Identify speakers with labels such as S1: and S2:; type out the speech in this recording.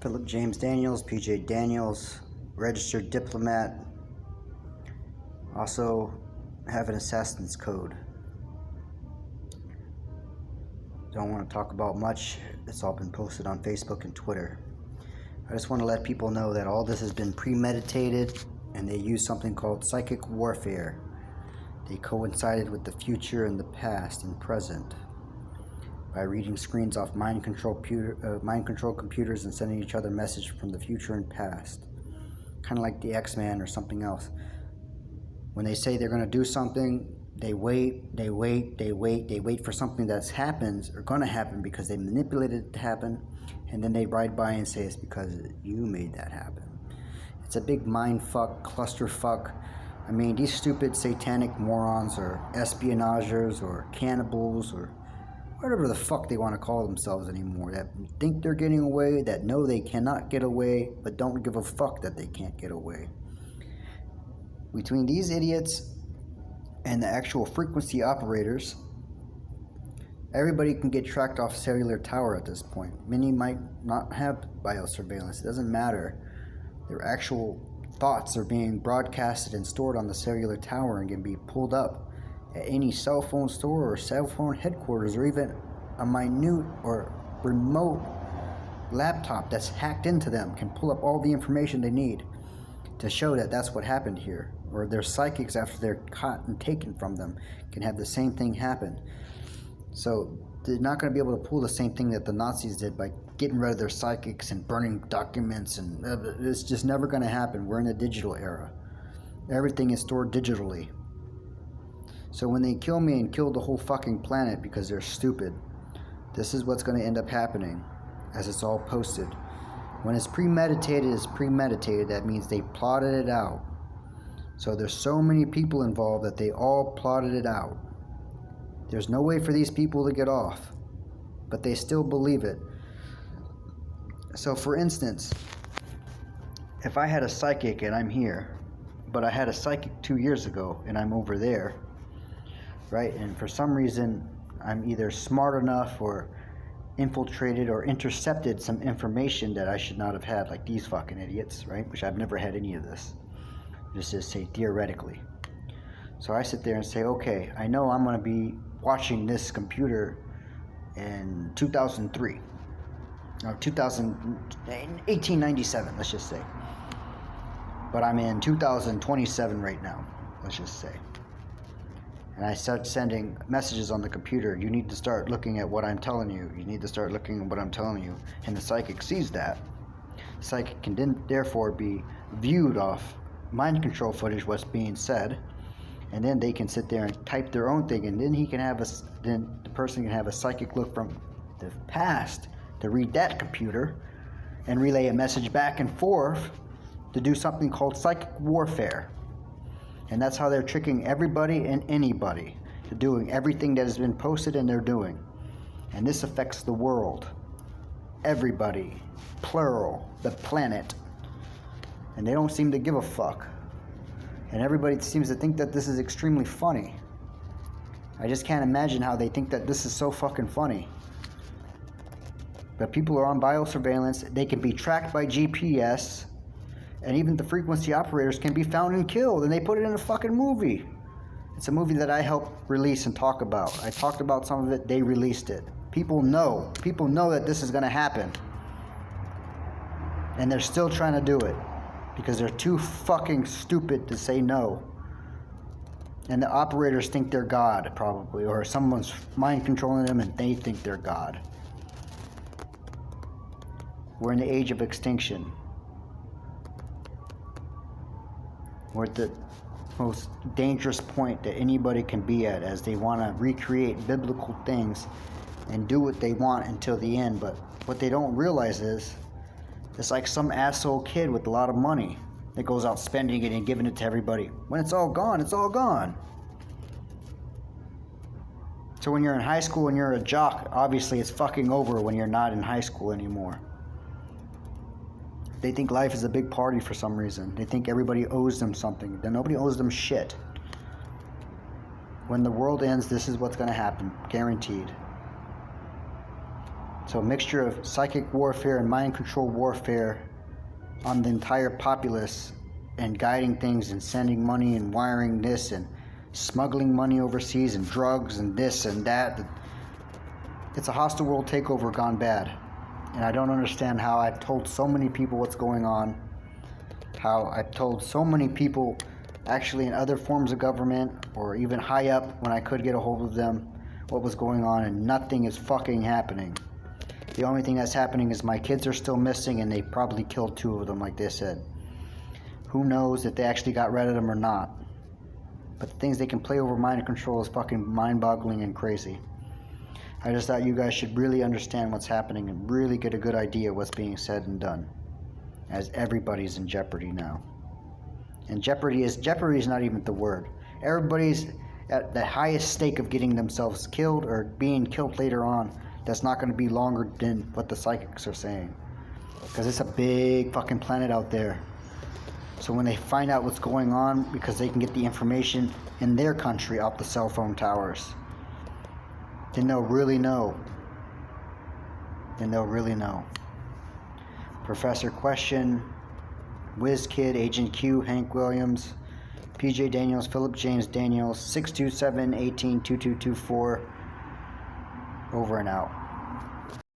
S1: Philip James Daniels, PJ Daniels, registered diplomat. Also have an assassin's code. Don't want to talk about much. It's all been posted on Facebook and Twitter. I just want to let people know that all this has been premeditated, and they use something called psychic warfare. They coincided with the future and the past and present by reading screens off mind control computers and sending each other messages from the future and past. Kind of like the X-Men or something else. When they say they're going to do something, they wait for something that's happens or going to happen because they manipulated it to happen, and then they ride by and say it's because you made that happen. It's a big mind fuck, clusterfuck. I mean, these stupid satanic morons or espionagers or cannibals or whatever the fuck they want to call themselves anymore, that think they're getting away, that know they cannot get away, but don't give a fuck that they can't get away. Between these idiots and the actual frequency operators, everybody can get tracked off cellular tower at this point. Many might not have biosurveillance. It doesn't matter. Their actual thoughts are being broadcasted and stored on the cellular tower and can be pulled up at any cell phone store or cell phone headquarters, or even a minute or remote laptop that's hacked into them can pull up all the information they need to show that that's what happened here. Or their psychics, after they're caught and taken from them, can have the same thing happen. So they're not going to be able to pull the same thing that the Nazis did by getting rid of their psychics and burning documents, and it's just never going to happen. We're in a digital era. Everything is stored digitally. So when they kill me and kill the whole fucking planet because they're stupid, this is what's going to end up happening, as it's all posted. When it's premeditated, it's premeditated. That means they plotted it out. So there's so many people involved that they all plotted it out. There's no way for these people to get off, but they still believe it. So for instance, if I had a psychic and I'm here, but I had a psychic 2 years ago and I'm over there, right? And for some reason, I'm either smart enough or infiltrated or intercepted some information that I should not have had, like these fucking idiots, right? Which I've never had any of this. Just to say theoretically. So I sit there and say, okay, I know I'm going to be watching this computer in 2003. Or 1897, let's just say. But I'm in 2027 right now, let's just say. And I start sending messages on the computer. You need to start looking at what I'm telling you. You need to start looking at what I'm telling you. And the psychic sees that. The psychic can then therefore be viewed off mind control footage, what's being said, and then they can sit there and type their own thing, and then then the person can have a psychic look from the past to read that computer and relay a message back and forth to do something called psychic warfare. And that's how they're tricking everybody and anybody to doing everything that has been posted and they're doing. And this affects the world. Everybody. Plural. The planet. And they don't seem to give a fuck. And everybody seems to think that this is extremely funny. I just can't imagine how they think that this is so fucking funny. But people are on biosurveillance. They can be tracked by GPS. And even the frequency operators can be found and killed. And they put it in a fucking movie. It's a movie that I helped release and talk about. I talked about some of it. They released it. People know. People know that this is going to happen. And they're still trying to do it. Because they're too fucking stupid to say no. And the operators think they're God, probably. Or someone's mind controlling them and they think they're God. We're in the age of extinction. We're at the most dangerous point that anybody can be at, as they want to recreate biblical things and do what they want until the end. But what they don't realize is, it's like some asshole kid with a lot of money that goes out spending it and giving it to everybody. When it's all gone, it's all gone. So when you're in high school and you're a jock, obviously it's fucking over when you're not in high school anymore. They think life is a big party for some reason. They think everybody owes them something. Then nobody owes them shit. When the world ends, this is what's going to happen. Guaranteed. So a mixture of psychic warfare and mind control warfare on the entire populace, and guiding things and sending money and wiring this and smuggling money overseas and drugs and this and that. It's a hostile world takeover gone bad. And I don't understand how I've told so many people what's going on, how I've told so many people actually in other forms of government or even high up when I could get a hold of them what was going on, and nothing is fucking happening. The only thing that's happening is my kids are still missing, and they probably killed 2 of them like they said. Who knows if they actually got rid of them or not. But the things they can play over mind control is fucking mind-boggling and crazy. I just thought you guys should really understand what's happening and really get a good idea of what's being said and done, as everybody's in jeopardy now. And jeopardy is not even the word. Everybody's at the highest stake of getting themselves killed or being killed later on. That's not going to be longer than what the psychics are saying, because it's a big fucking planet out there. So when they find out what's going on, because they can get the information in their country off the cell phone towers, then they'll really know. Professor Question, WizKid, Agent Q, Hank Williams, PJ Daniels, Philip James Daniels, 627-18-2224. Over and out.